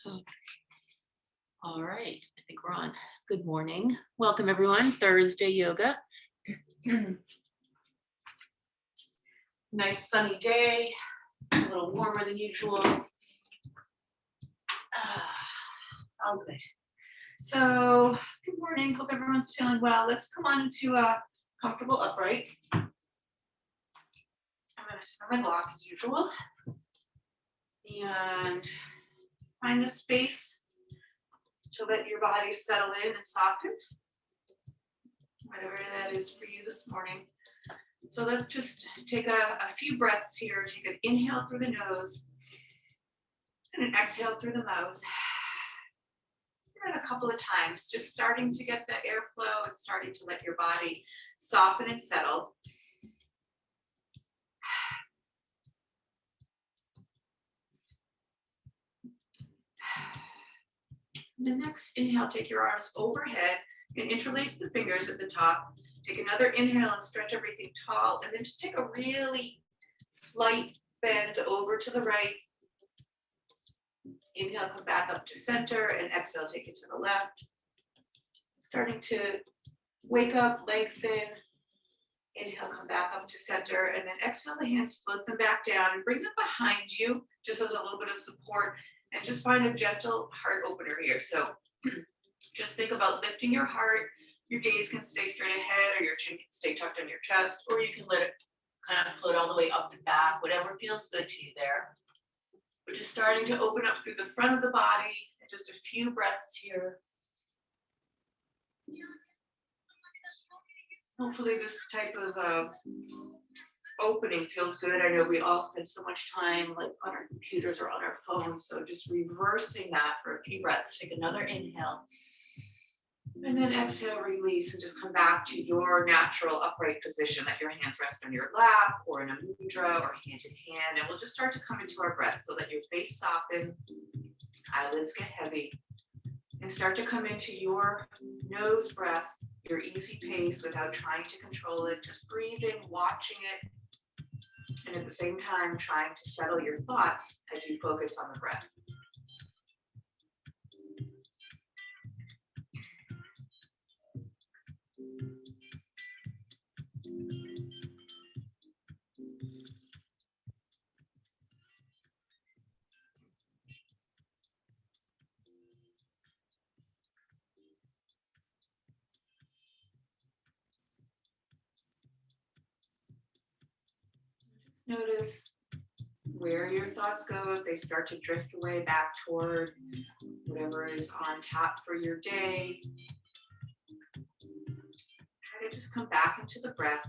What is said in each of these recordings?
All right, I think we're on. Good morning. Welcome everyone, Thursday yoga. Nice sunny day, a little warmer than usual. All good. So, good morning, hope everyone's feeling well. Let's come on into a comfortable upright. I'm gonna set my block as usual. And find a space to let your body settle in and soften, whatever that is for you this morning. So let's just take a few breaths here. Take an inhale through the nose and an exhale through the mouth. And a couple of times, just starting to get the airflow and starting to let your body soften and settle. The next inhale, take your arms overhead and interlace the fingers at the top. Take another inhale and stretch everything tall, and then just take a really slight bend over to the right. Inhale, come back up to center, and exhale, take it to the left. Starting to wake up, lengthen. Inhale, come back up to center, and then exhale the hands, float them back down and bring them behind you, just as a little bit of support. And just find a gentle heart opener here. So just think about lifting your heart. Your gaze can stay straight ahead, or your chin can stay tucked on your chest, or you can let it kind of float all the way up and back, whatever feels good to you there. We're just starting to open up through the front of the body, and just a few breaths here. Hopefully this type of opening feels good. I know we all spend so much time like on our computers or on our phones, so just reversing that for a few breaths. Take another inhale, and then exhale, release, and just come back to your natural upright position. Let your hands rest on your lap or in a mudra or hand in hand, and we'll just start to come into our breath. So let your face soften, eyelids get heavy, and start to come into your nose breath, your easy pace without trying to control it, just breathing, watching it, and at the same time trying to settle your thoughts as you focus on the breath. Notice where your thoughts go. If they start to drift away back toward whatever is on tap for your day, try to just come back into the breath,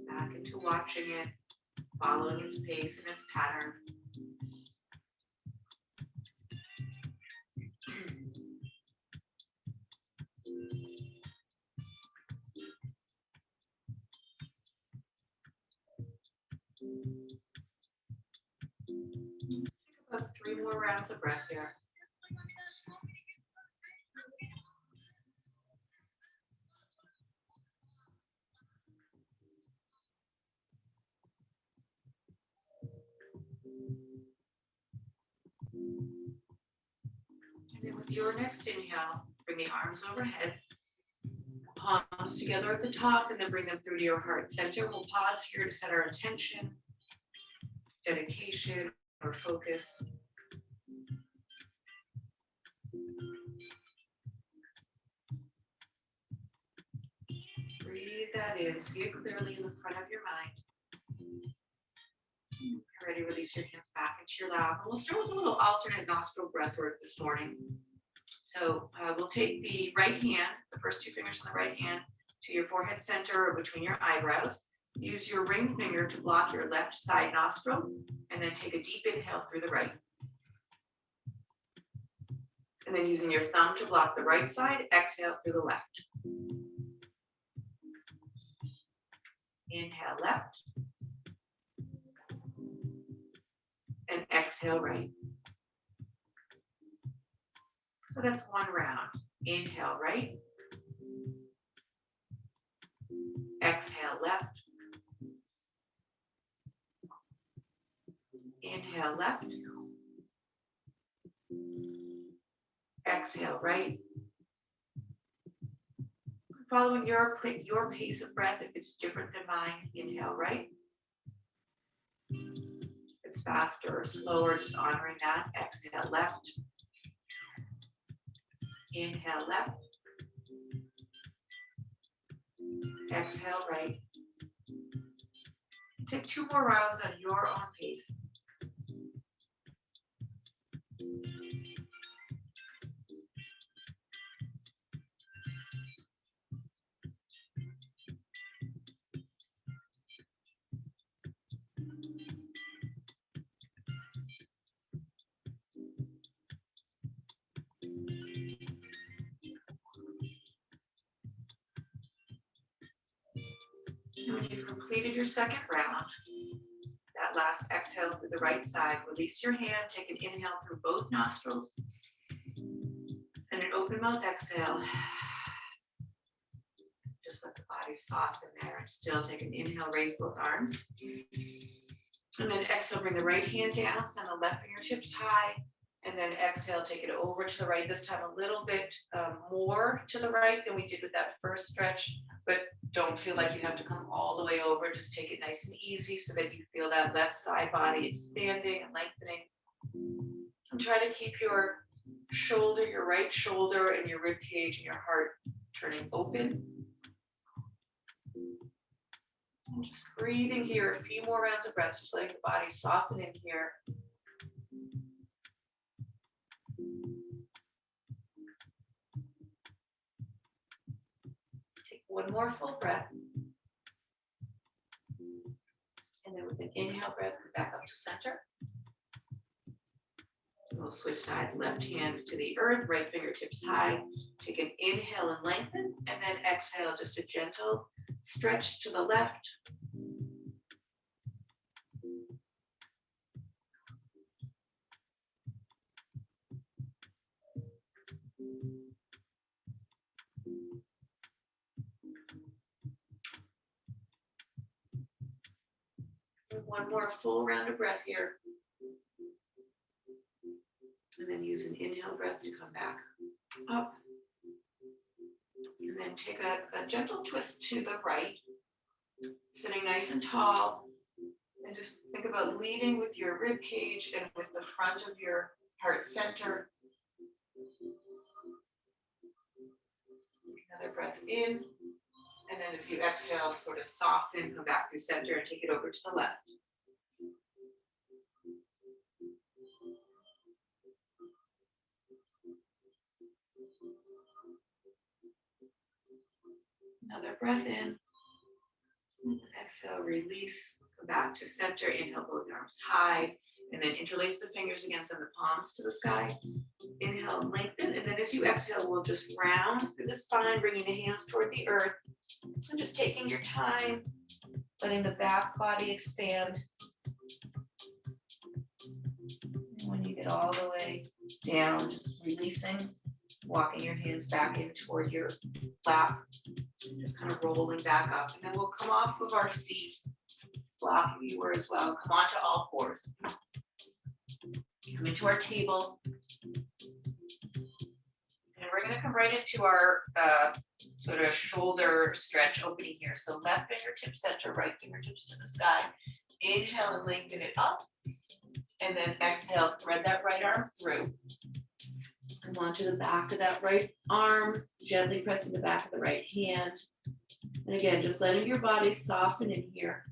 back into watching it, following its pace and its pattern. Take about 3 more rounds of breath here. And then with your next inhale, bring the arms overhead, palms together at the top, and then bring them through to your heart center. We'll pause here to set our intention, dedication, or focus. Breathe that in, see it clearly in the front of your mind. You're ready, release your hands back into your lap. And we'll start with a little alternate nostril breath work this morning. So we'll take the right hand, the first 2 fingers on the right hand, to your forehead center or between your eyebrows. Use your ring finger to block your left side nostril, and then take a deep inhale through the right. And then using your thumb to block the right side, exhale through the left. Inhale left. And exhale right. So that's 1 round. Inhale right. Exhale left. Inhale left. Exhale, right. Following your pace of breath. If it's different than mine, inhale, right. If it's faster or slower, just honoring that. Exhale, left. Inhale, left. Exhale, right. Take 2 more rounds on your own pace. And when you've completed your second round, that last exhale through the right side, release your hand, take an inhale through both nostrils, and an open mouth exhale. Just let the body soften there, and still take an inhale, raise both arms. And then exhale, bring the right hand down, send the left fingertips high, and then exhale, take it over to the right, this time a little bit more to the right than we did with that first stretch, but don't feel like you have to come all the way over. Just take it nice and easy so that you feel that left side body expanding and lengthening. And try to keep your shoulder, your right shoulder, and your rib cage and your heart turning open. And just breathing here, a few more rounds of breath, just letting the body soften in here. Take one more full breath. And then with an inhale breath, come back up to center. So we'll switch sides, left hand to the earth, right fingertips high. Take an inhale and lengthen, and then exhale, just a gentle stretch to the left. And one more full round of breath here. And then use an inhale breath to come back up. And then take a gentle twist to the right, sitting nice and tall. And just think about leading with your rib cage and with the front of your heart center. Another breath in. And then as you exhale, sort of soften, come back through center and take it over to the left. Another breath in. And exhale, release, come back to center. Inhale, both arms high. And then interlace the fingers again, send the palms to the sky. Inhale and lengthen. And then as you exhale, we'll just round through the spine, bringing the hands toward the earth. And just taking your time, letting the back body expand. And when you get all the way down, just releasing, walking your hands back in toward your lap, just kind of rolling back up. And then we'll come off of our seat, block if you were as well, come onto all fours. Come into our table. And we're going to come right into our sort of shoulder stretch opening here. So left fingertip center, right fingertips to the sky. Inhale and lengthen it up. And then exhale, thread that right arm through. Come onto the back of that right arm, gently pressing the back of the right hand. And again, just letting your body soften in here.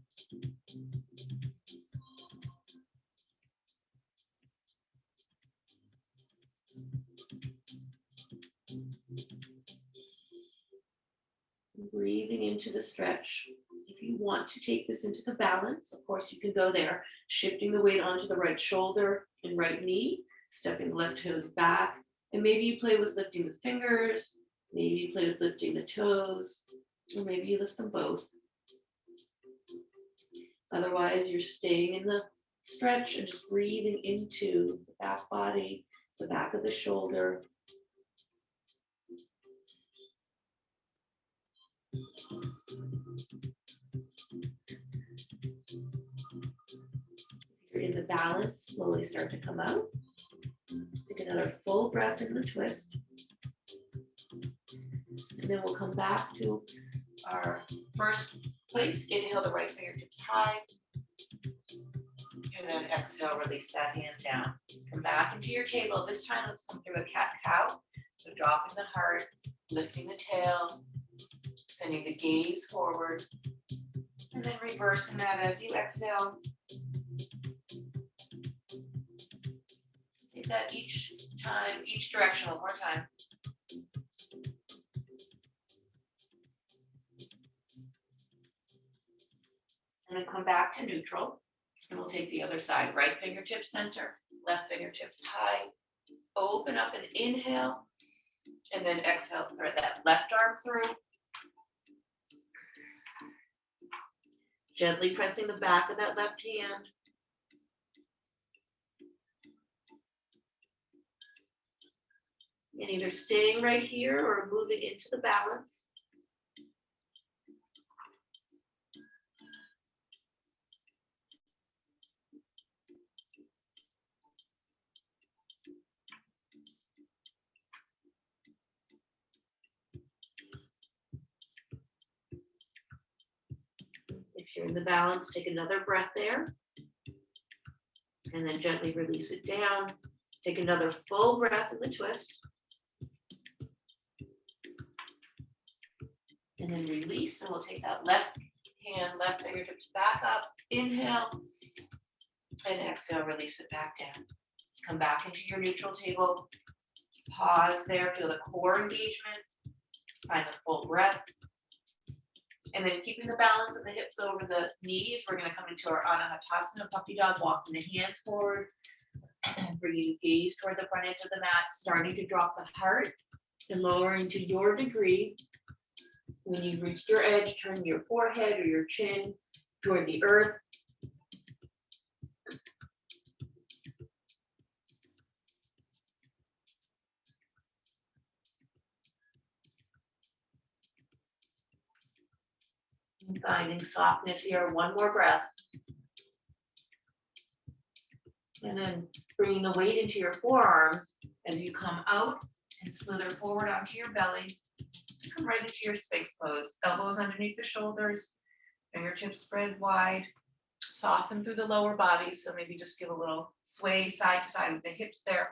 Breathing into the stretch. If you want to take this into the balance, of course you can go there, shifting the weight onto the right shoulder and right knee, stepping left toes back, and maybe you play with lifting the fingers, maybe you play with lifting the toes, or maybe you lift them both. Otherwise, you're staying in the stretch and just breathing into the back body, the back of the shoulder. If you're in the balance, slowly start to come out. Pick Another full breath in the twist. And then we'll come back to our first place. Inhale the right fingertips high. And then exhale, release that hand down. Come back into your table. This time, let's come through a cat-cow. So dropping the heart, lifting the tail, sending the gaze forward, and then reversing that as you exhale. Take that each time, each direction, one more time. And then come back to neutral. And we'll take the other side. Right fingertips center, left fingertips high. Open up and inhale. And then exhale, thread that left arm through. Gently pressing the back of that left hand. And either staying right here or moving into the balance. If you're in the balance, take another breath there. And then gently release it down. Take another full breath in the twist. And then release, and we'll take that left hand, left fingertips back up. Inhale. And exhale, release it back down. Come back into your neutral table. Pause there, feel the core engagement. Find the full breath. And then keeping the balance of the hips over the knees, we're going to come into our Ukitasana, puppy dog, walking the hands forward. Bringing the gaze toward the front edge of the mat, starting to drop the heart and lowering to your degree. When you've reached your edge, turn your forehead or your chin toward the earth. And finding softness here, one more breath. And then bringing the weight into your forearms as you come out and slither forward onto your belly. Come right into your Sphinx pose. Elbows underneath the shoulders, fingertips spread wide, soften through the lower body. So maybe just give a little sway side to side with the hips there.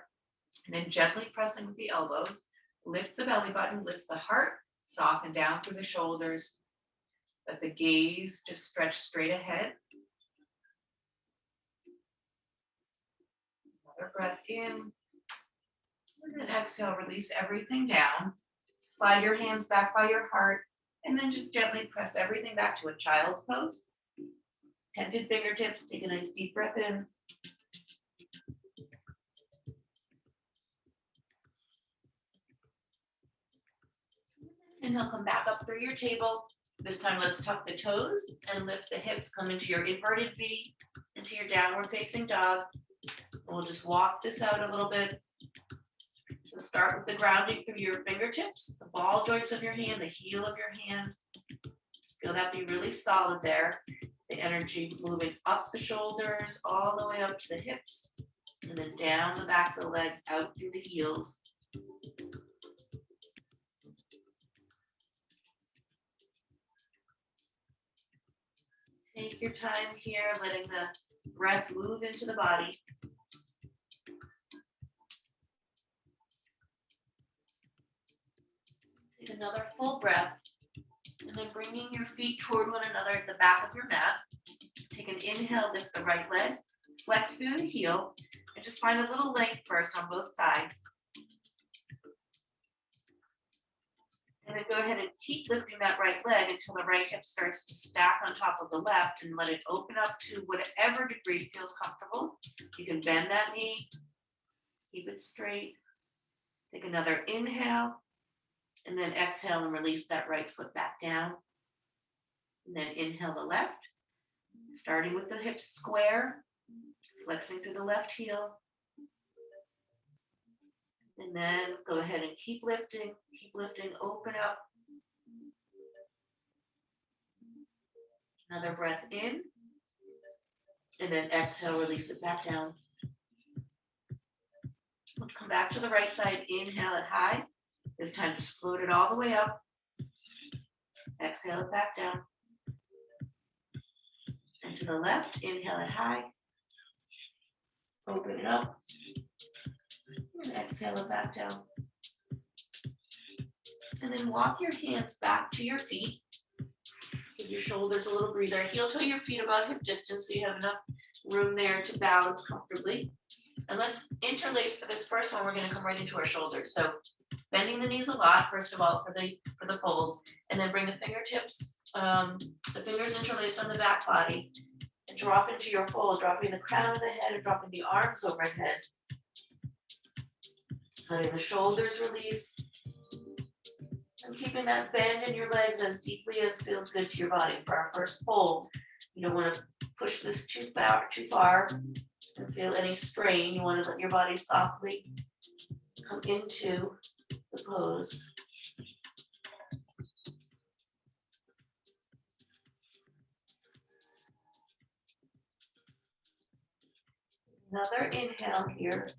And then gently pressing with the elbows. Lift the belly button, lift the heart, soften down through the shoulders. Let the gaze just stretch straight ahead. Another breath in. And then exhale, release everything down. Slide your hands back by your heart, and then just gently press everything back to a child's pose. Tented fingertips, take a nice deep breath in. And he'll come back up through your table. This time, let's tuck the toes and lift the hips. Come into your inverted V, into your downward facing dog. And we'll just walk this out a little bit. So start with the grounding through your fingertips, the ball joints of your hand, the heel of your hand. Feel that be really solid there. The energy moving up the shoulders, all the way up to the hips, and then down the backs of the legs, out through the heels. Take your time here, letting the breath move into the body. Take another full breath, and then bringing your feet toward one another at the back of your mat. Take an inhale, lift the right leg, flex through the heel, and just find a little length first on both sides. And then go ahead and keep lifting that right leg until the right hip starts to stack on top of the left, and let it open up to whatever degree feels comfortable. You can bend that knee, keep it straight. Take another inhale, and then exhale and release that right foot back down. And then inhale the left, starting with the hips square, flexing through the left heel. And then go ahead and keep lifting, open up. Another breath in, and then exhale, release it back down. We'll come back to the right side, inhale it high. This time just float it all the way up. Exhale it back down. And to the left, inhale it high. Open it up. And exhale it back down. And then walk your hands back to your feet. Give your shoulders a little breather. Heel toe your feet about hip distance so you have enough room there to balance comfortably. And let's interlace for this first one. We're going to come right into our shoulders. So bending the knees a lot, first of all, for the fold, and then bring the fingertips, the fingers interlaced on the back body, and drop into your fold, dropping the crown of the head and dropping the arms overhead. Letting the shoulders release. And keeping that bend in your legs as deeply as feels good to your body. For our first fold, you don't want to push this too far and feel any strain. You want to let your body softly come into the pose. Another inhale here.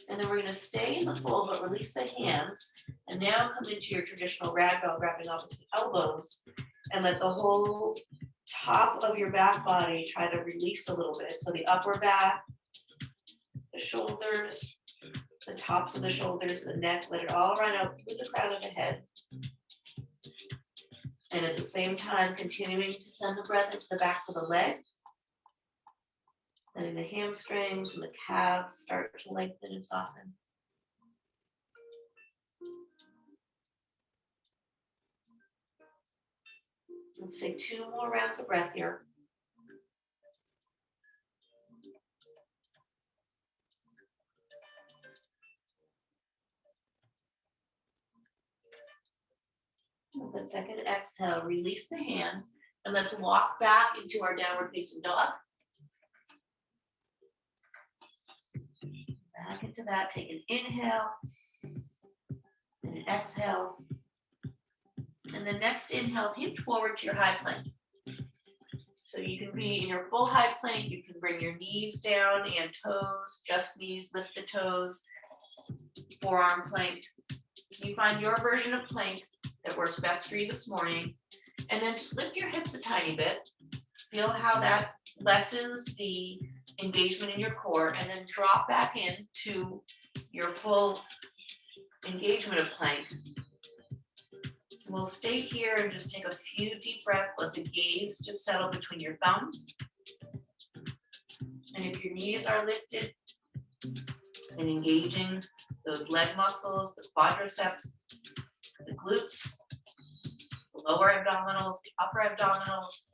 And then we're going to stay in the fold, but release the hands. And now come into your traditional ragdoll, grabbing off the elbows, and let the whole top of your back body try to release a little bit. So the upper back, the shoulders, the tops of the shoulders, the neck, let it all run out with the crown of the head. And at the same time, continuing to send the breath into the backs of the legs. Letting the hamstrings and the calves start to lengthen and soften. Let's take 2 more rounds of breath here. With the second exhale, release the hands, and let's walk back into our downward facing dog. Back into that, take an inhale and an exhale. And the next inhale, hinge forward to your high plank. So you can be in your full high plank, you can bring your knees down and toes, just knees, lift the toes, forearm plank. You find your version of plank that works best for you this morning. And then just lift your hips a tiny bit. Feel how that lessens the engagement in your core, and then drop back into your full engagement of plank. We'll stay here and just take a few deep breaths. Let the gaze just settle between your thumbs. And if your knees are lifted and engaging those leg muscles, the quadriceps, the glutes, the lower abdominals, the upper abdominals,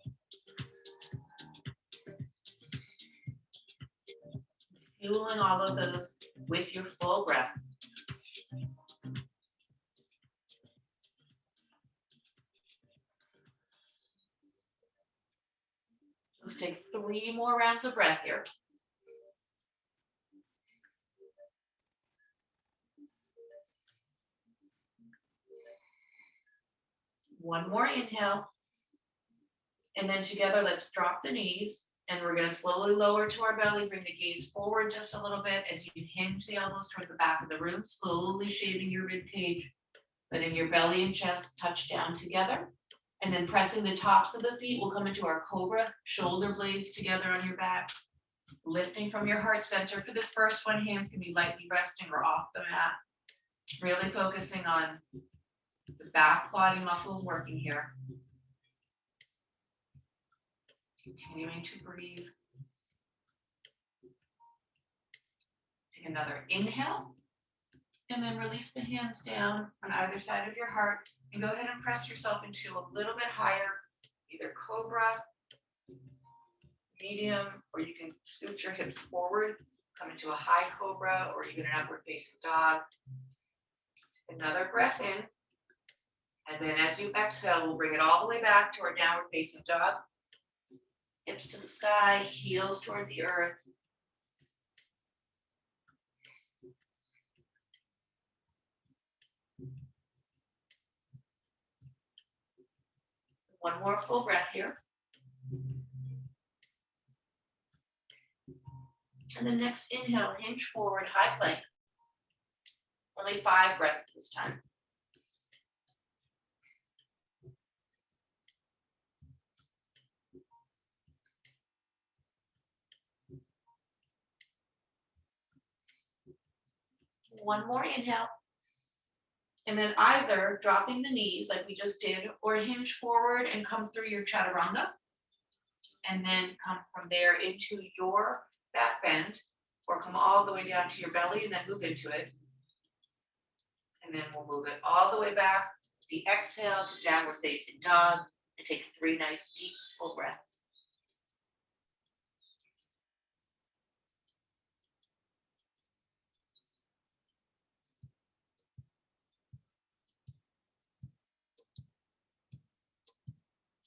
fueling all of those with your full breath. Let's take 3 more rounds of breath here. One more inhale. And then together, let's drop the knees. And we're going to slowly lower to our belly, bring the gaze forward just a little bit as you hinge the elbows toward the back of the room, slowly shaving your rib cage, letting your belly and chest touch down together. And then pressing the tops of the feet, we'll come into our Cobra, shoulder blades together on your back, lifting from your heart center. For this first one, hands can be lightly resting or off the mat, really focusing on the back body muscles working here. Continuing to breathe. Take another inhale, and then release the hands down on either side of your heart, and go ahead and press yourself into a little bit higher, either Cobra, medium, or you can scoot your hips forward, come into a high Cobra, or even an upward facing dog. Another breath in, and then as you exhale, we'll bring it all the way back to our downward facing dog. Hips to the sky, heels toward the earth. One more full breath here. And the next inhale, hinge forward, high plank. Only 5 breaths this time. One more inhale. And then either dropping the knees like we just did, or hinge forward and come through your chaturanga. And then come from there into your back bend, or come all the way down to your belly and then move into it. And then we'll move it all the way back. The exhale to downward facing dog, and take 3 nice deep full breaths.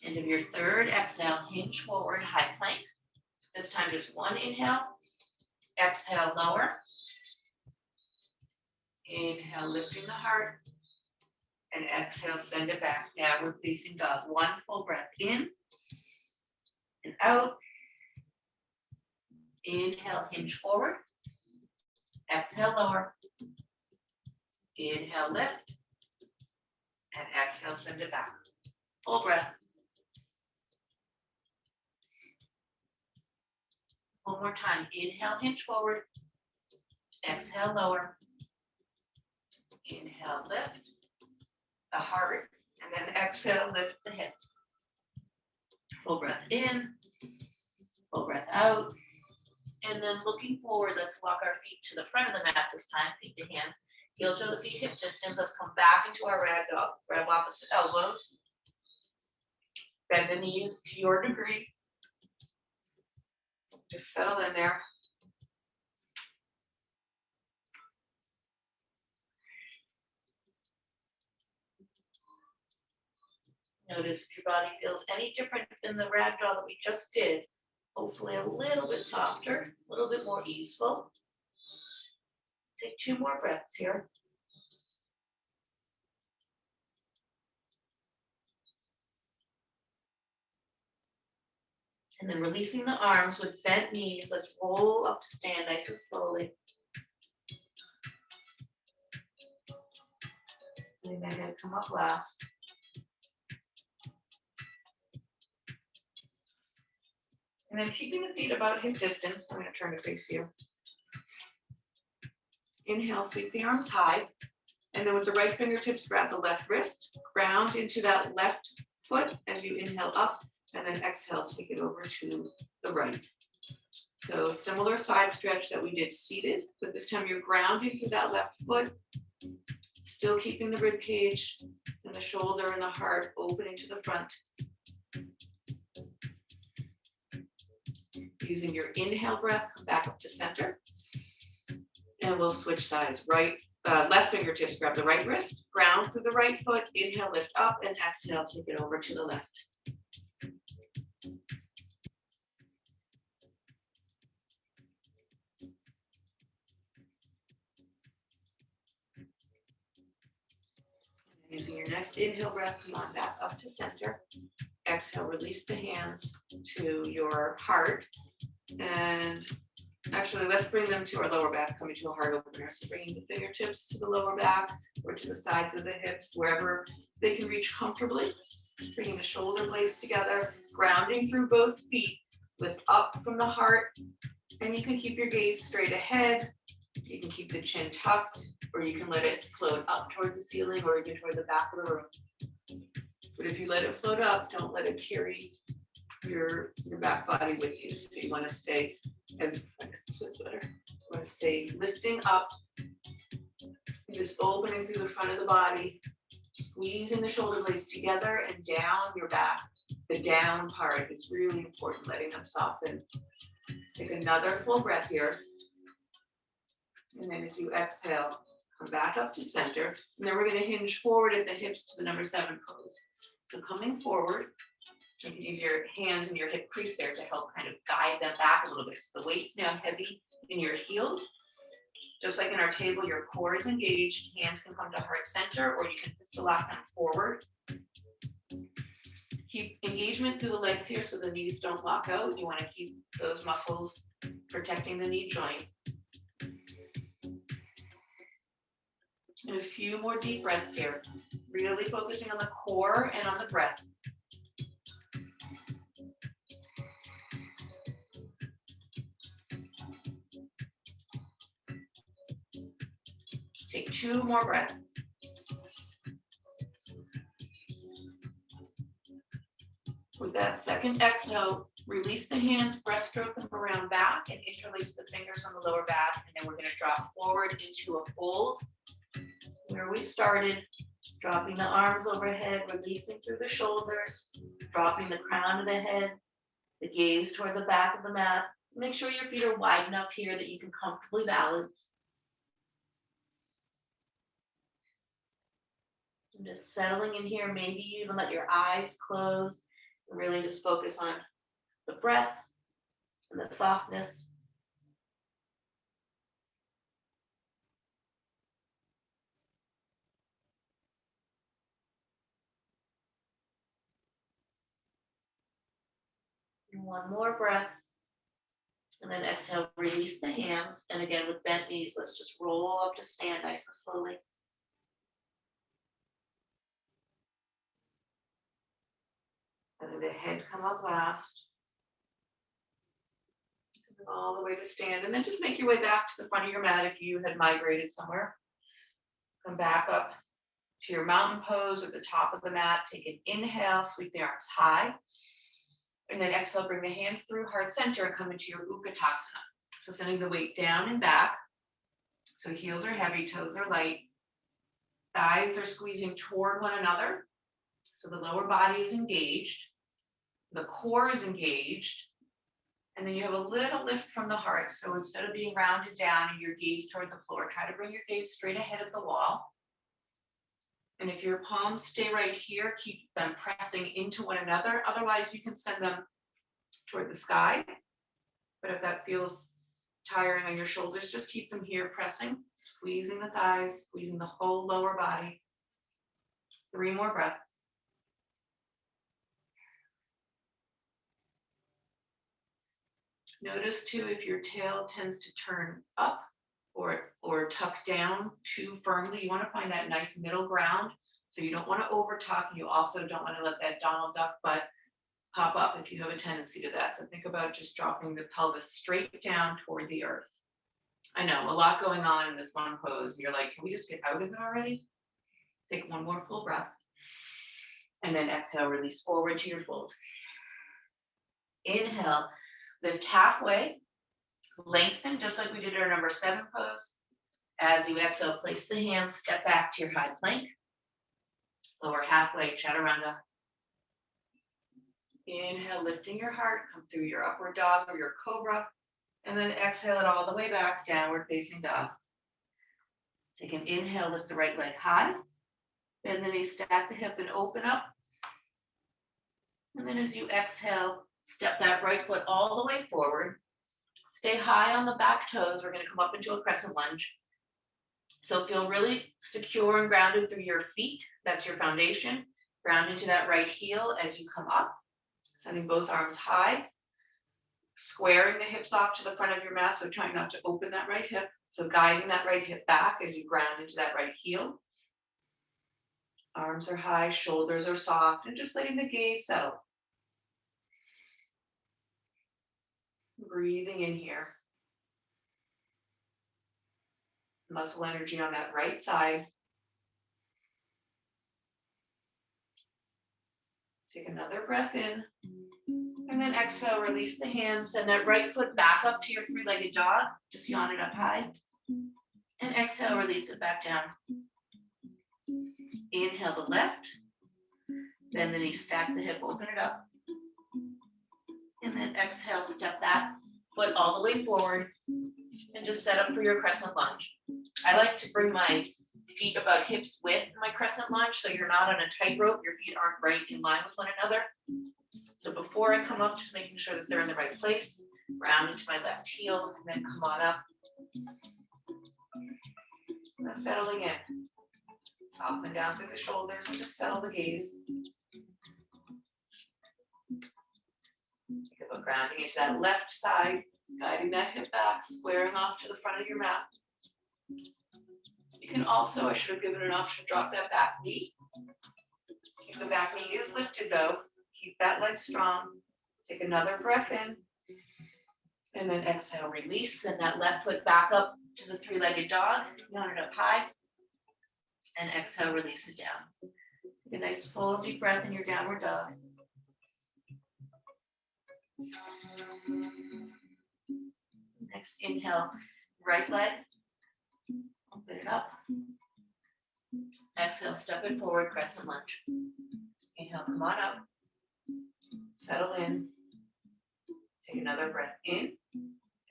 End of your third exhale, hinge forward, high plank. This time just one inhale. Exhale, lower. Inhale, lifting the heart. And exhale, send it back. Downward facing dog. One full breath in and out. Inhale, hinge forward. Exhale, lower. Inhale, lift. And exhale, send it back. Full breath. One more time. Inhale, hinge forward. Exhale, lower. Inhale, lift the heart. And then exhale, lift the hips. Full breath in. Full breath out. And then looking forward, let's walk our feet to the front of the mat this time. Feet to hands. Heel toe the feet, hip distance. Let's come back into our rag dog. Grab opposite elbows. Bend the knees to your degree. Just settle in there. Notice if your body feels any different than the ragdoll that we just did. Hopefully a little bit softer, a little bit more easeful. Take 2 more breaths here. And then releasing the arms with bent knees. Let's roll up to stand nice and slowly. Letting the head come up last. And then keeping the feet about hip distance. I'm going to turn to face you. Inhale, sweep the arms high. And then with the right fingertips, grab the left wrist. Ground into that left foot as you inhale up. And then exhale, take it over to the right. So similar side stretch that we did seated, but this time you're grounding through that left foot, still keeping the rib cage and the shoulder and the heart opening to the front. Using your inhale breath, come back up to center. And we'll switch sides. Left fingertips, grab the right wrist, ground through the right foot, inhale, lift up, and exhale, take it over to the left. Using your next inhale breath, come on back up to center. Exhale, release the hands to your heart. And actually, let's bring them to our lower back, coming to a heart opener. So bringing the fingertips to the lower back or to the sides of the hips, wherever they can reach comfortably. Bringing the shoulder blades together, grounding through both feet. Lift up from the heart. And you can keep your gaze straight ahead. You can keep the chin tucked, or you can let it float up toward the ceiling or even toward the back of the room. But if you let it float up, don't let it carry your back body with you. So you want to stay as this is better. You want to stay lifting up, just opening through the front of the body, squeezing the shoulder blades together and down your back. The down part is really important, letting them soften. Take another full breath here. And then as you exhale, come back up to center. And then we're going to hinge forward at the hips to the number 7 pose. So coming forward, you can use your hands and your hip crease there to help kind of guide them back a little bit. So the weight's now heavy in your heels. Just like in our table, your core is engaged. Hands can come to heart center, or you can lock them forward. Keep engagement through the legs here so the knees don't lock out. You want to keep those muscles protecting the knee joint. And a few more deep breaths here. Really focusing on the core and on the breath. Take 2 more breaths. With that second exhale, release the hands, breaststroke them around back, and interlace the fingers on the lower back. And then we're going to drop forward into a fold where we started, dropping the arms overhead, releasing through the shoulders, dropping the crown of the head, the gaze toward the back of the mat. Make sure your feet are wide enough here that you can comfortably balance. And just settling in here, maybe even let your eyes close and really just focus on the breath and the softness. And one more breath. And then exhale, release the hands. And again, with bent knees, let's just roll up to stand nice and slowly. And then the head come up last. And all the way to stand. And then just make your way back to the front of your mat if you had migrated somewhere. Come back up to your mountain pose at the top of the mat. Take an inhale, sweep the arms high. And then exhale, bring the hands through heart center and come into your Ukitasana. So sending the weight down and back. So heels are heavy, toes are light. Thighs are squeezing toward one another. So the lower body is engaged. The core is engaged. And then you have a little lift from the heart. So instead of being rounded down and your gaze toward the floor, try to bring your gaze straight ahead of the wall. And if your palms stay right here, keep them pressing into one another. Otherwise, you can send them toward the sky. But if that feels tiring on your shoulders, just keep them here pressing, squeezing the thighs, squeezing the whole lower body. 3 more breaths. Notice too if your tail tends to turn up or tuck down too firmly. You want to find that nice middle ground. So you don't want to over tuck. You also don't want to let that Donald Duck butt pop up if you have a tendency to that. So think about just dropping the pelvis straight down toward the earth. I know, a lot going on in this one pose. And you're like, can we just get out of it already? Take 1 more full breath. And then exhale, release forward to your fold. Inhale, lift halfway. Lengthen, just like we did our number 7 pose. As you exhale, place the hands, step back to your high plank. Lower halfway, chaturanga. Inhale, lifting your heart, come through your upward dog or your cobra. And then exhale it all the way back, downward facing dog. Take an inhale, lift the right leg high. Bend the knee, stack the hip and open up. And then as you exhale, step that right foot all the way forward. Stay high on the back toes. We're going to come up into a crescent lunge. So feel really secure and grounded through your feet. That's your foundation. Ground into that right heel as you come up. Sending both arms high. Squaring the hips off to the front of your mat. So trying not to open that right hip. So guiding that right hip back as you ground into that right heel. Arms are high, shoulders are soft, and just letting the gaze settle. Breathing in here. Muscle energy on that right side. Take another breath in. And then exhale, release the hands. Send that right foot back up to your 3-legged dog. Just yawn it up high. And exhale, release it back down. Inhale the left. Bend the knee, stack the hip, open it up. And then exhale, step that foot all the way forward. And just set up for your crescent lunge. I like to bring my feet about hips width in my crescent lunge so you're not on a tightrope. Your feet aren't right in line with one another. So before I come up, just making sure that they're in the right place. Round into my left heel and then come on up. And then settling in. Soften down through the shoulders and just settle the gaze. Think about grounding into that left side, guiding that hip back, squaring off to the front of your mat. You can also, I should have given an option, drop that back knee. If the back knee is lifted though, keep that leg strong. Take another breath in. And then exhale, release. Send that left foot back up to the three-legged dog. Mount it up high. And exhale, release it down. Take a nice full deep breath in your downward dog. Next, inhale, right leg. Open it up. Exhale, step it forward, crescent lunge. Inhale, come on up. Settle in. Take another breath in.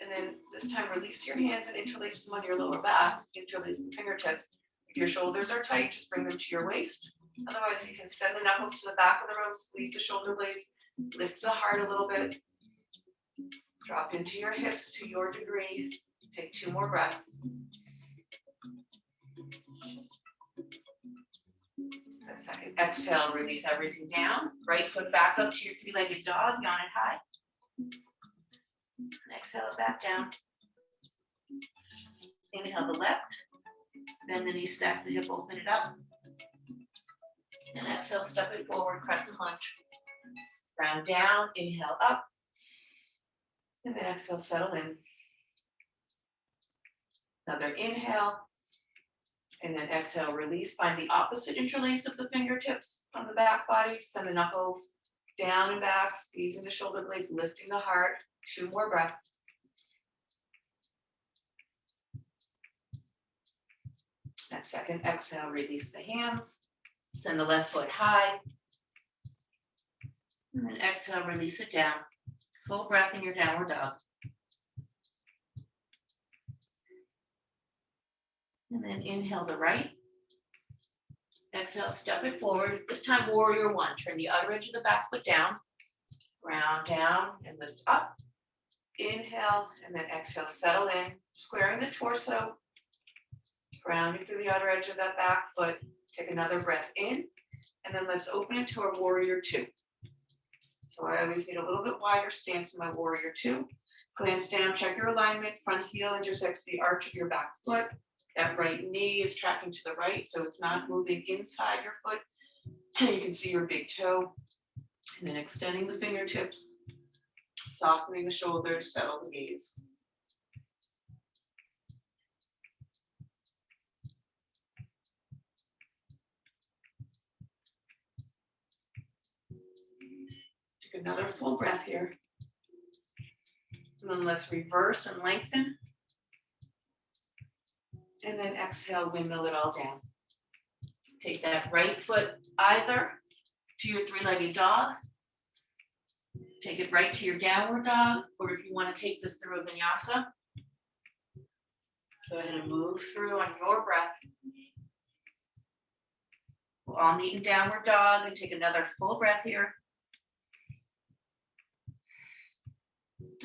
And then this time, release your hands and interlace them on your lower back. Interlace the fingertips. If your shoulders are tight, just bring them to your waist. Otherwise, you can send the knuckles to the back of the room, squeeze the shoulder blades, lift the heart a little bit. Drop into your hips to your degree. Take 2 more breaths. That second exhale, release everything down. Right foot back up to your three-legged dog, yawn it high. And exhale it back down. Inhale the left. Bend the knee, stack the hip, open it up. And exhale, step it forward, crescent lunge. Round down, inhale up. And then exhale, settle in. Another inhale. And then exhale, release. Find the opposite interlace of the fingertips on the back body. Send the knuckles down and back, squeezing the shoulder blades, lifting the heart. 2 more breaths. That second exhale, release the hands. Send the left foot high. And then exhale, release it down. Full breath in your downward dog. And then inhale the right. Exhale, step it forward. This time, warrior 1. Turn the outer edge of the back foot down. Ground down and lift up. Inhale, and then exhale, settle in. Squaring the torso. Grounding through the outer edge of that back foot. Take another breath in. And then let's open into our warrior 2. So I always need a little bit wider stance in my warrior 2. Glance down, check your alignment. Front heel intersects the arch of your back foot. That right knee is tracking to the right, so it's not moving inside your foot. You can see your big toe. And then extending the fingertips, softening the shoulders, settle the gaze. Take another full breath here. And then let's reverse and lengthen. And then exhale, windmill it all down. Take that right foot either to your three-legged dog. Take it right to your downward dog, or if you want to take this through a vinyasa, go ahead and move through on your breath. We'll all meet in downward dog and take another full breath here.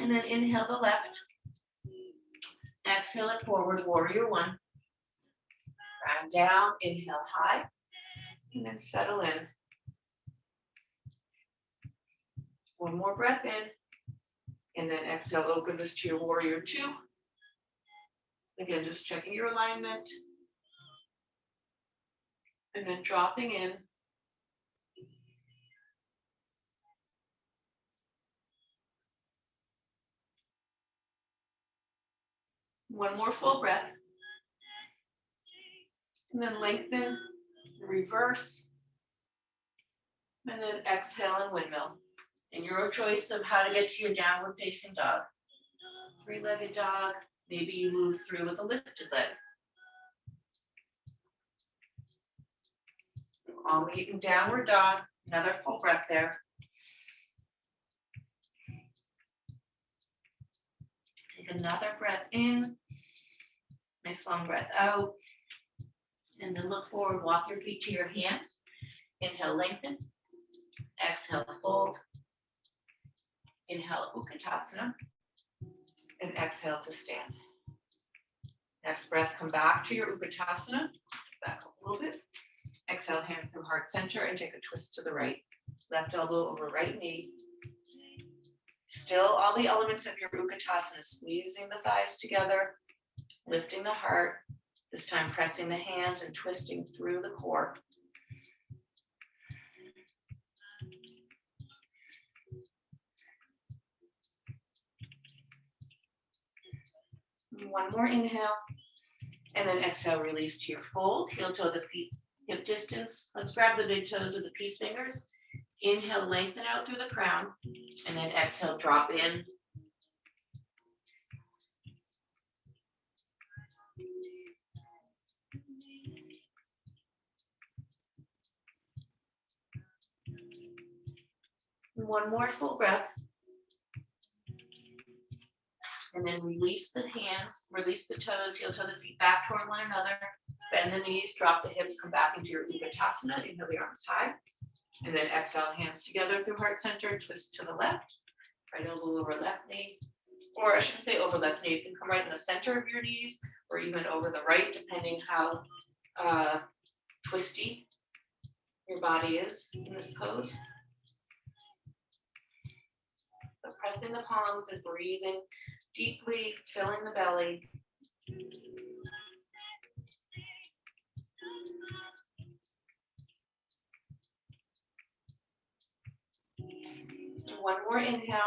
And then inhale the left. Exhale it forward, warrior 1. Round down, inhale high, and then settle in. 1 more breath in, and then exhale, open this to your warrior 2. Again, just checking your alignment. And then dropping in. One more full breath. And then lengthen, reverse, and then exhale and windmill. And your choice of how to get to your downward facing dog. Three-legged dog, maybe you move through with a lifted leg. All meet in downward dog, another full breath there. Take another breath in, nice long breath out. And then look forward, walk your feet to your hands. Inhale, lengthen. Exhale, fold. Inhale, Ukitasana. And exhale to stand. Next breath, come back to your Ukitasana. Back up a little bit. Exhale, hands through heart center and take a twist to the right. Left elbow over right knee. Still all the elements of your Ukitasana, squeezing the thighs together, lifting the heart. This time pressing the hands and twisting through the core. One more inhale, and then exhale, release to your fold. Heel toe the feet hip distance. Let's grab the big toes with the peace fingers. Inhale, lengthen out through the crown, and then exhale, drop in. One more full breath. And then release the hands, release the toes, heel toe the feet back toward one another. Bend the knees, drop the hips, come back into your Ukitasana. Inhale the arms high. And then exhale, hands together through heart center, twist to the left. Right elbow over left knee. Or I shouldn't say over left knee. You can come right in the center of your knees or even over the right, depending how twisty your body is in this pose. So pressing the palms and breathing deeply, filling the belly. One more inhale,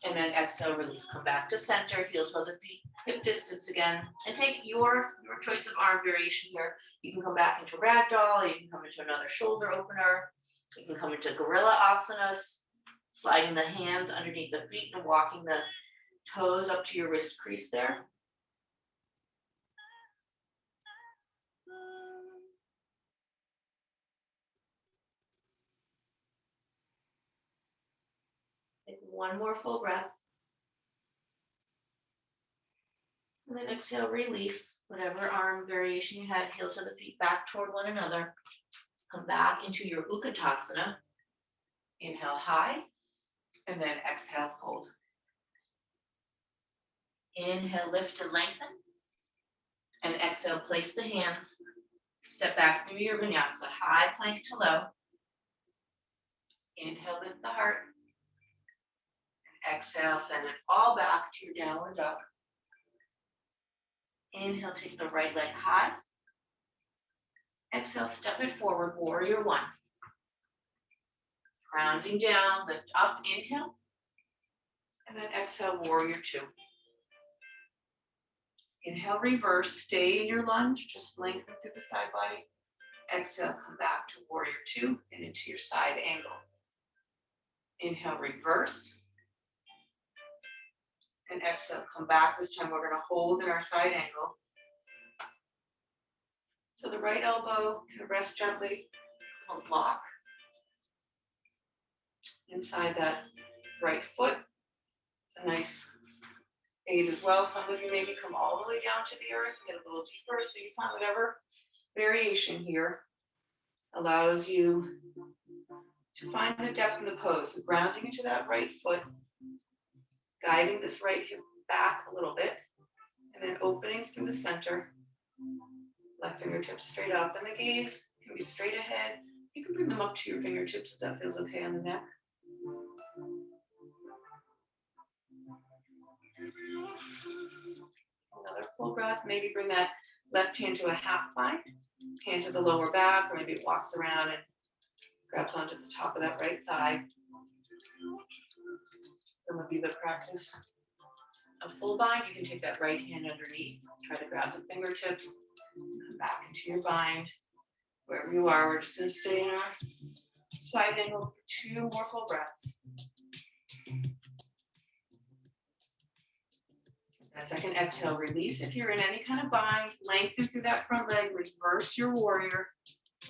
and then exhale, release. Come back to center, heel toe the feet, hip distance again, and take your choice of arm variation here. You can come back into ragdoll, you can come into another shoulder opener, you can come into gorilla asanas, sliding the hands underneath the feet and walking the toes up to your wrist crease there. Take one more full breath. And then exhale, release whatever arm variation you had, heel to the feet back toward one another. Come back into your Ukitasana. Inhale high, and then exhale, fold. Inhale, lift and lengthen. And exhale, place the hands. Step back through your Vinyasa, high plank to low. Inhale, lift the heart. And exhale, send it all back to your downward dog. Inhale, take the right leg high. Exhale, step it forward, warrior one. Grounding down, lift up, inhale. And then exhale, warrior two. Inhale, reverse, stay in your lunge, just lengthen through the side body. Exhale, come back to warrior two and into your side angle. Inhale, reverse. And exhale, come back. This time we're going to hold in our side angle. So the right elbow can rest gently on the block inside that right foot. It's a nice aid as well. Some of you maybe come all the way down to the earth, get a little deeper, so you find whatever variation here allows you to find the depth in the pose. So grounding into that right foot, guiding this right hip back a little bit, and then opening through the center. Left fingertips straight up, and the gaze can be straight ahead. You can bring them up to your fingertips if that feels okay on the neck. Another full breath. Maybe bring that left hand to a half bind, hand to the lower back, or maybe it walks around and grabs onto the top of that right thigh. Some of you that practice a full bind, you can take that right hand underneath, try to grab the fingertips, come back into your bind. Wherever you are, we're just going to stay in our side angle for 2 more full breaths. That second exhale, release. If you're in any kind of bind, lengthen through that front leg, reverse your warrior,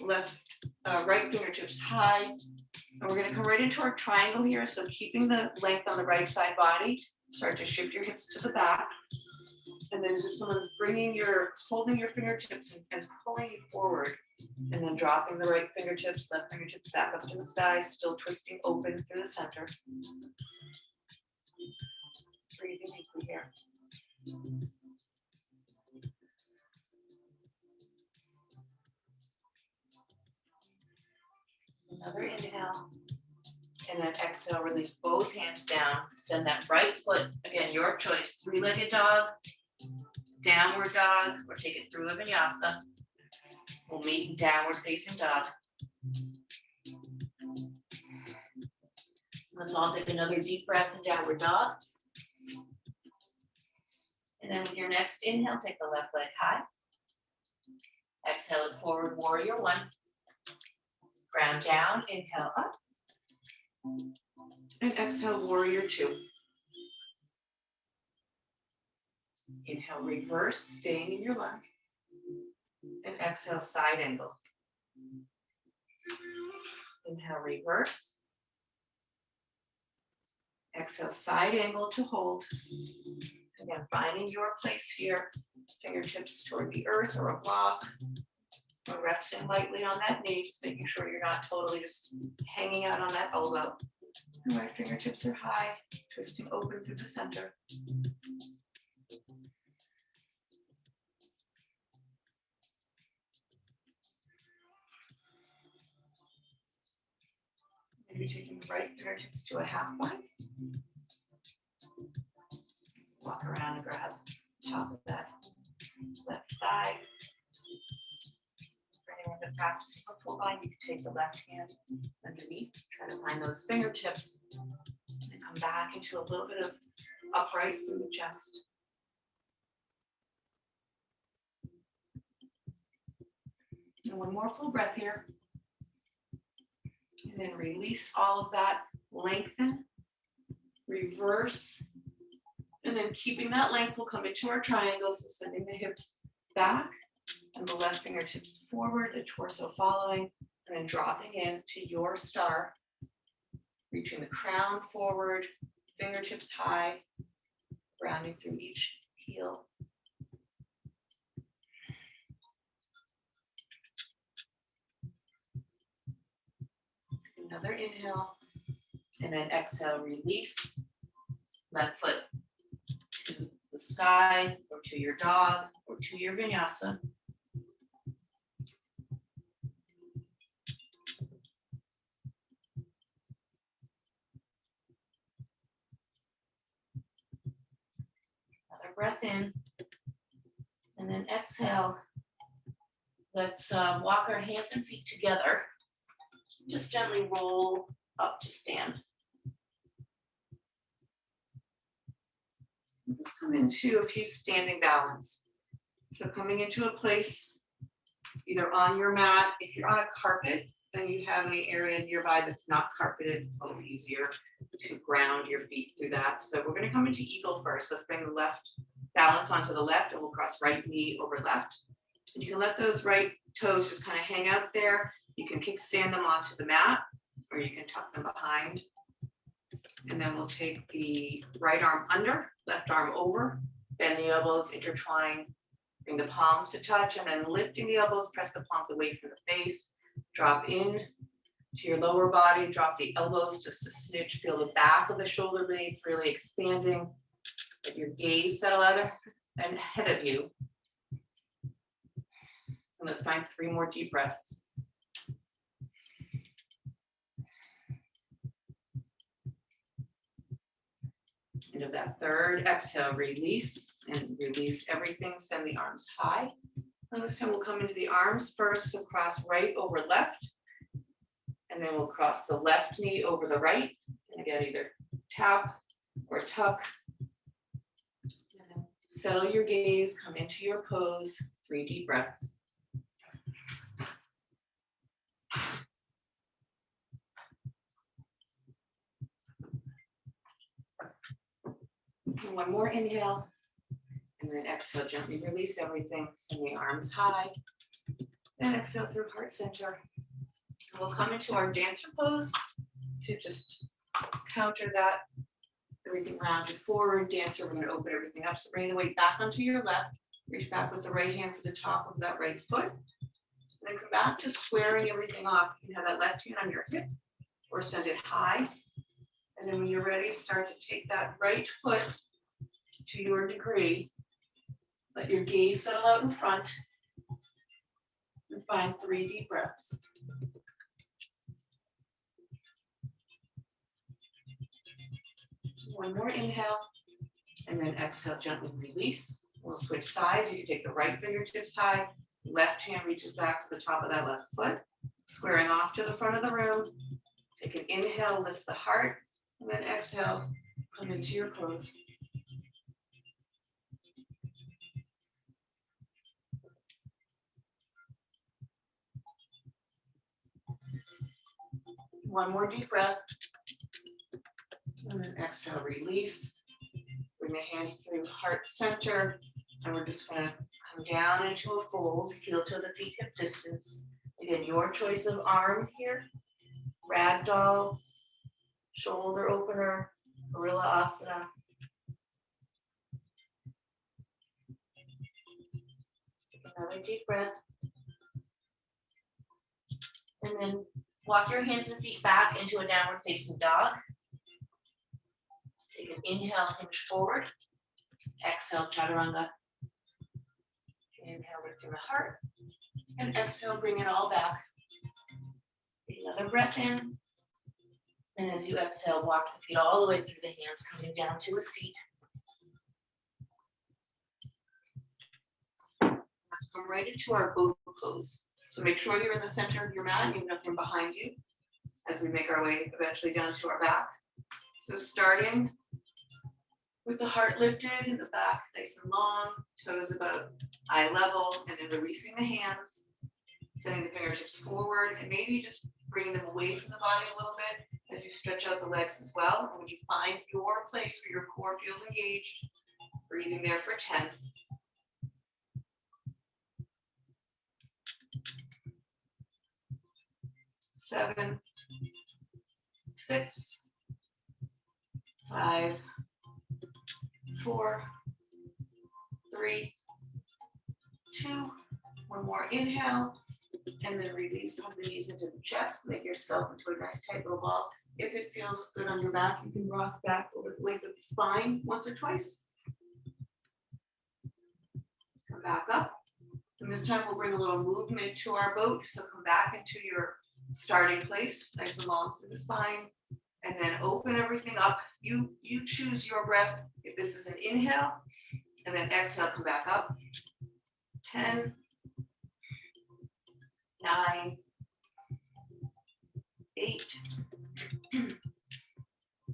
right fingertips high. And we're going to come right into our triangle here. So keeping the length on the right side body, start to shift your hips to the back. And then as if someone's holding your fingertips and pulling you forward, and then dropping the right fingertips, left fingertips back up to the sky, still twisting open through the center. Breathing deeply here. Another inhale. And then exhale, release both hands down. Send that right foot, again, your choice, 3-legged dog. downward dog, or take it through a vinyasa. We'll meet in downward facing dog. Let's all take another deep breath in downward dog. And then with your next inhale, take the left leg high. Exhale it forward, warrior one. Ground down, inhale up. And exhale, warrior two. Inhale, reverse, staying in your lunge. And exhale, side angle. Inhale, reverse. Exhale, side angle to hold. Again, finding your place here. Fingertips toward the earth or a block. Or resting lightly on that knee, just making sure you're not totally just hanging out on that elbow. And right fingertips are high, twisting open through the center. Maybe taking the right fingertips to a half bind. Walk around and grab the top of that left thigh. For anyone that practices a full bind, you can take the left hand underneath, try to find those fingertips, and come back into a little bit of upright through the chest. And one more full breath here. And then release all of that, lengthen, reverse, and then keeping that length, we'll come into our triangles, so sending the hips back and the left fingertips forward, the torso following, and then dropping into your star, reaching the crown forward, fingertips high, rounding through each heel. Another inhale, and then exhale, release. Left foot to the sky, or to your dog, or to your vinyasa. Another breath in, and then exhale. Let's walk our hands and feet together. Just gently roll up to stand. Let's come into a few standing balance. So coming into a place, either on your mat, if you're on a carpet, then you have any area nearby that's not carpeted, it's a little easier to ground your feet through that. So we're going to come into eagle first. Let's bring the left balance onto the left, and we'll cross right knee over left. And you can let those right toes just kind of hang out there. You can kickstand them onto the mat, or you can tuck them behind. And then we'll take the right arm under, left arm over, bend the elbows, intertwine, bring the palms to touch, and then lifting the elbows, press the palms away from the face, drop in to your lower body, drop the elbows just a smidge, feel the back of the shoulder blades really expanding, let your gaze settle out ahead of you. And let's find 3 more deep breaths. Into that third exhale, release and release everything. Send the arms high. And this time we'll come into the arms first. So cross right over left. And then we'll cross the left knee over the right. And again, either tap or tuck. And settle your gaze, come into your pose. 3 deep breaths. And 1 more inhale, and then exhale, gently release everything, send the arms high, then exhale through heart center. And we'll come into our dancer pose to just counter that, everything rounded forward. Dancer, we're going to open everything up, so bring the weight back onto your left, reach back with the right hand for the top of that right foot, and then come back to squaring everything off. You can have that left hand on your hip, or send it high. And then when you're ready, start to take that right foot to your degree. Let your gaze settle out in front. And find 3 deep breaths. One more inhale. And then exhale, gently release. We'll switch sides. You can take the right fingertips high, left hand reaches back to the top of that left foot, squaring off to the front of the room. Take an inhale, lift the heart, and then exhale, come into your pose. One more deep breath. And then exhale, release. Bring the hands through heart center. And we're just going to come down into a fold, heel to the feet hip distance. Again, your choice of arm here. Ragdoll, shoulder opener, gorilla asana. Take another deep breath. And then walk your hands and feet back into a downward facing dog. Take an inhale, hinge forward. Exhale, chaturanga. Inhale, lifting the heart. And exhale, bring it all back. Take another breath in. And as you exhale, walk the feet all the way through the hands, coming down to a seat. Let's come right into our boat pose. So make sure you're in the center of your mat, even if I'm behind you, as we make our way eventually down to our back. So starting with the heart lifted and the back nice and long, toes about eye level, and then releasing the hands, sending the fingertips forward, and maybe just bringing them away from the body a little bit as you stretch out the legs as well. And when you find your place where your core feels engaged, breathing there for 10. 7, 6, 5, 4, 3, 2, one more inhale, and then release on the knees into the chest. Make yourself into a nice tight little ball. If it feels good on your back, you can rock back over the length of the spine once or twice. Come back up. And this time we'll bring a little movement to our boat. So come back into your starting place, nice and long through the spine, and then open everything up. You choose your breath. If this is an inhale, and then exhale, come back up. 10, 9, 8,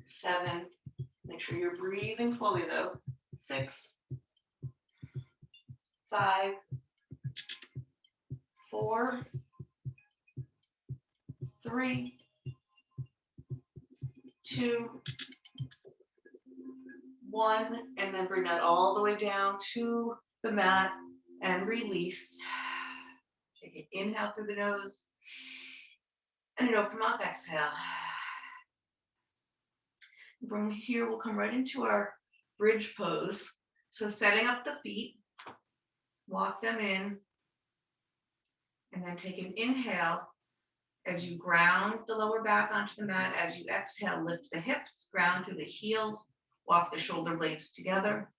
7. Make sure you're breathing fully though. 6, 5, 4, 3, 2, 1, and then bring that all the way down to the mat and release. Take an inhale through the nose and an open mouth exhale. From here, we'll come right into our bridge pose. So setting up the feet, walk them in, and then take an inhale as you ground the lower back onto the mat. As you exhale, lift the hips, ground through the heels, walk the shoulder blades together,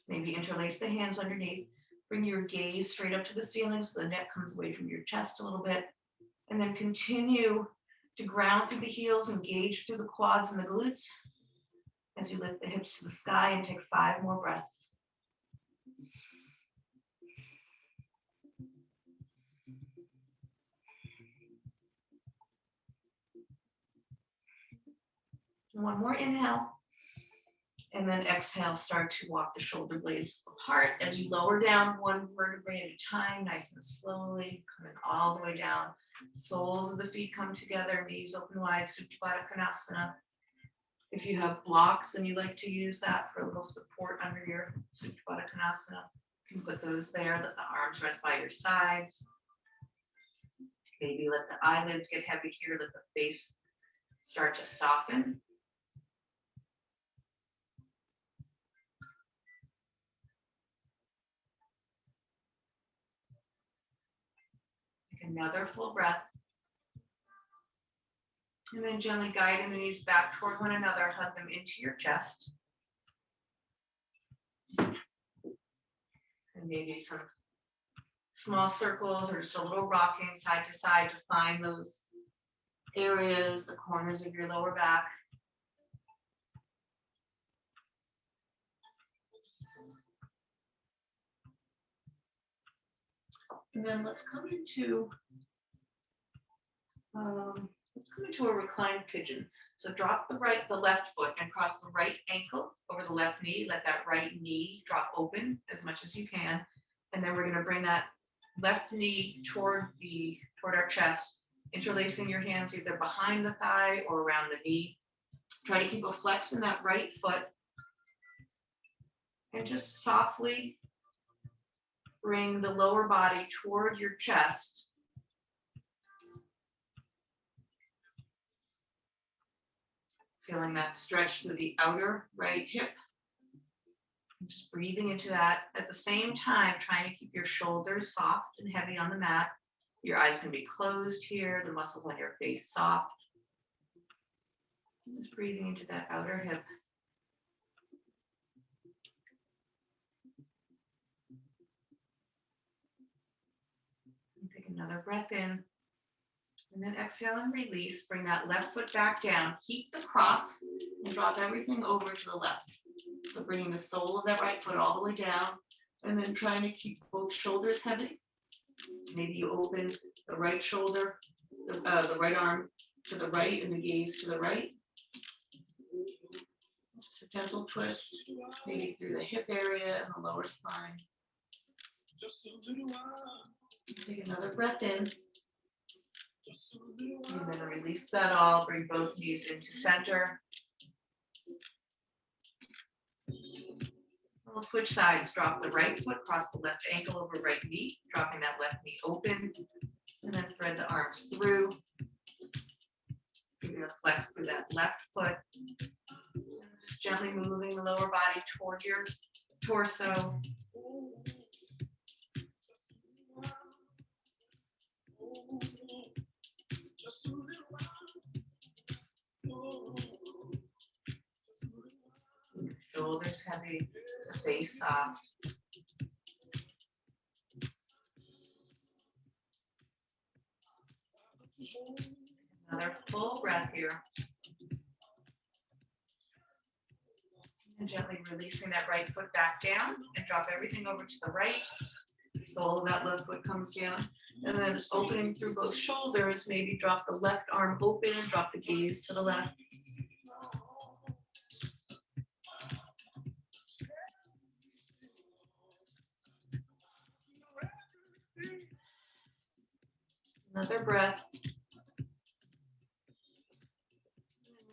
maybe interlace the hands underneath. Bring your gaze straight up to the ceiling so the neck comes away from your chest a little bit, and then continue to ground through the heels, engage through the quads and the glutes as you lift the hips to the sky, and take 5 more breaths. One more inhale, and then exhale, start to walk the shoulder blades apart as you lower down one vertebrae at a time, nice and slowly, coming all the way down. Soles of the feet come together, knees open wide, Supta Baddha Konasana. If you have blocks and you like to use that for a little support under your Supta Baddha Konasana, you can put those there. Let the arms rest by your sides. Maybe let the eyelids get heavy here, let the face start to soften. Another full breath. And then gently guiding the knees back toward one another, hug them into your chest. And maybe some small circles or just a little rocking side to side to find those areas, the corners of your lower back. And then let's come into a reclined pigeon. So drop the left foot and cross the right ankle over the left knee. Let that right knee drop open as much as you can. And then we're going to bring that left knee toward our chest, interlacing your hands either behind the thigh or around the knee. Try to keep a flex in that right foot. And just softly bring the lower body toward your chest. Feeling that stretch through the outer right hip. And just breathing into that. At the same time, trying to keep your shoulders soft and heavy on the mat. Your eyes can be closed here, the muscles on your face soft. Just breathing into that outer hip. And take another breath in. And then exhale and release. Bring that left foot back down. Keep the cross and drop everything over to the left. So bringing the sole of that right foot all the way down. And then trying to keep both shoulders heavy. Maybe you open the right shoulder, the right arm to the right and the gaze to the right. Just a gentle twist, maybe through the hip area and the lower spine. Take another breath in. And then release that all. Bring both knees into center. We'll switch sides. Drop the right foot, cross the left ankle over right knee, dropping that left knee open. And then thread the arms through. Giving a flex through that left foot. And just gently moving the lower body toward your torso. Shoulders heavy, the face soft. Another full breath here. And gently releasing that right foot back down and drop everything over to the right. Sole of that left foot comes down. And then opening through both shoulders, maybe drop the left arm open and drop the gaze to the left. Another breath.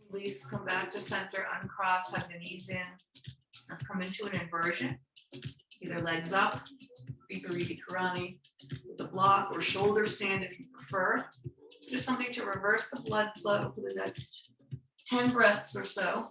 Release, come back to center, uncross, hug the knees in. Let's come into an inversion. Either legs up, Viparita Karani, with a block or shoulder stand if you prefer. Just something to reverse the blood flow for the next 10 breaths or so.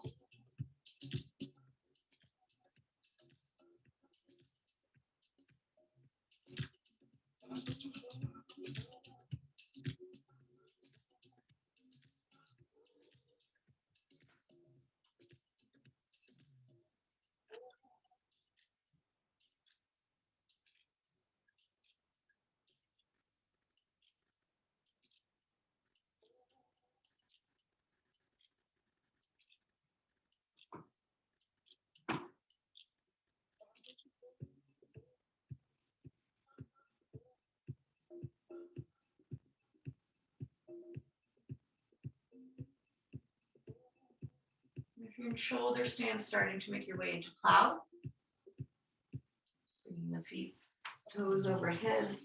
If you're in shoulder stand, starting to make your way into plow. Bringing the feet, toes overhead.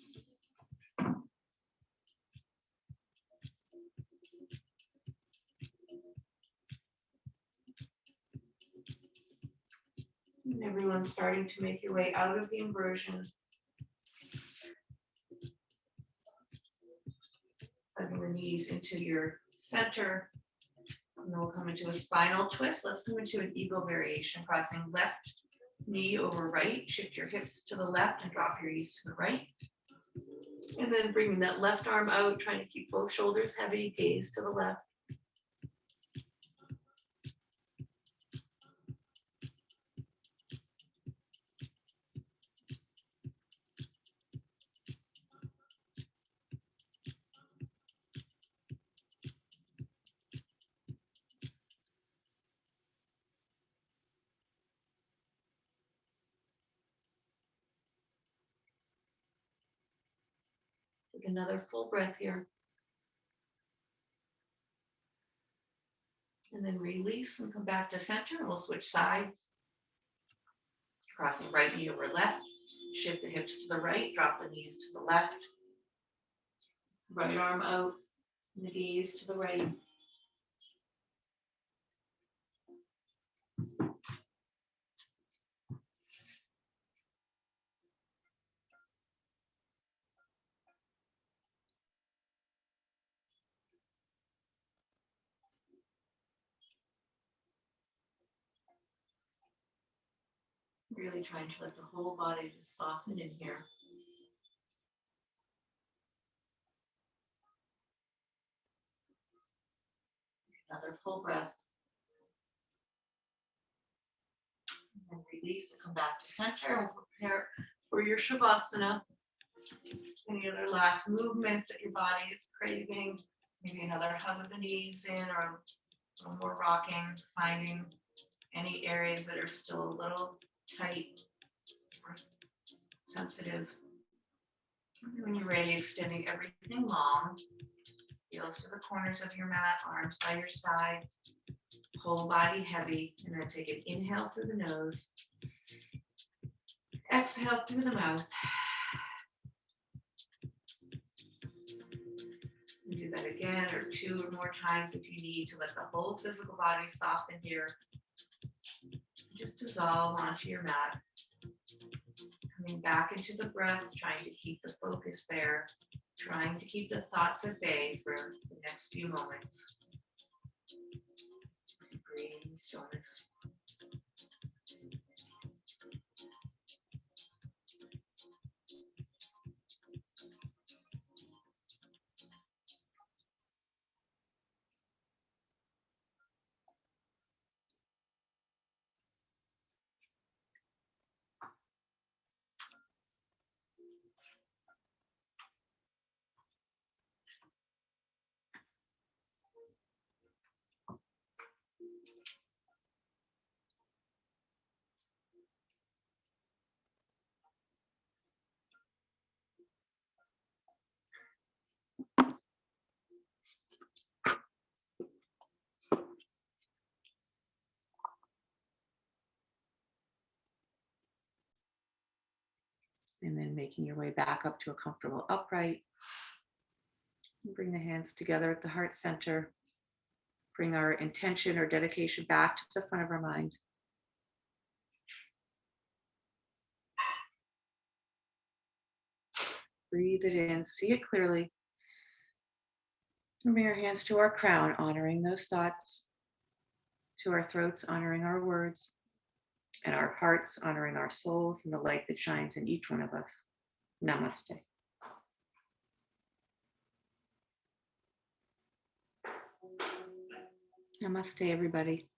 And everyone's starting to make your way out of the inversion. Tugging the knees into your center. And then we'll come into a spinal twist. Let's come into an eagle variation, crossing left knee over right. Shift your hips to the left and drop your knees to the right. And then bringing that left arm out, trying to keep both shoulders heavy, gaze to the left. Take another full breath here. And then release and come back to center. We'll switch sides. Crossing right knee over left. Shift the hips to the right. Drop the knees to the left. Right arm out. The knees to the right. Really trying to let the whole body just soften in here. Another full breath. And then release and come back to center and prepare for your Shavasana. Any other last movements that your body is craving? Maybe another hug of the knees in or a little more rocking, finding any areas that are still a little tight or sensitive. When you're ready, extending everything long. Heels to the corners of your mat, arms by your side, whole body heavy, and then take an inhale through the nose. Exhale through the mouth. And do that again or 2 or more times if you need to let the whole physical body soften here. Just dissolve onto your mat. Coming back into the breath, trying to keep the focus there, trying to keep the thoughts at bay for the next few moments. As you breathe in stillness. And then making your way back up to a comfortable upright. Bring the hands together at the heart center. Bring our intention or dedication back to the front of our mind. Breathe it in, see it clearly. And bring our hands to our crown, honoring those thoughts. To our throats, honoring our words. And our hearts, honoring our souls and the light that shines in each one of us. Namaste. Namaste, everybody.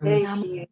Thank you.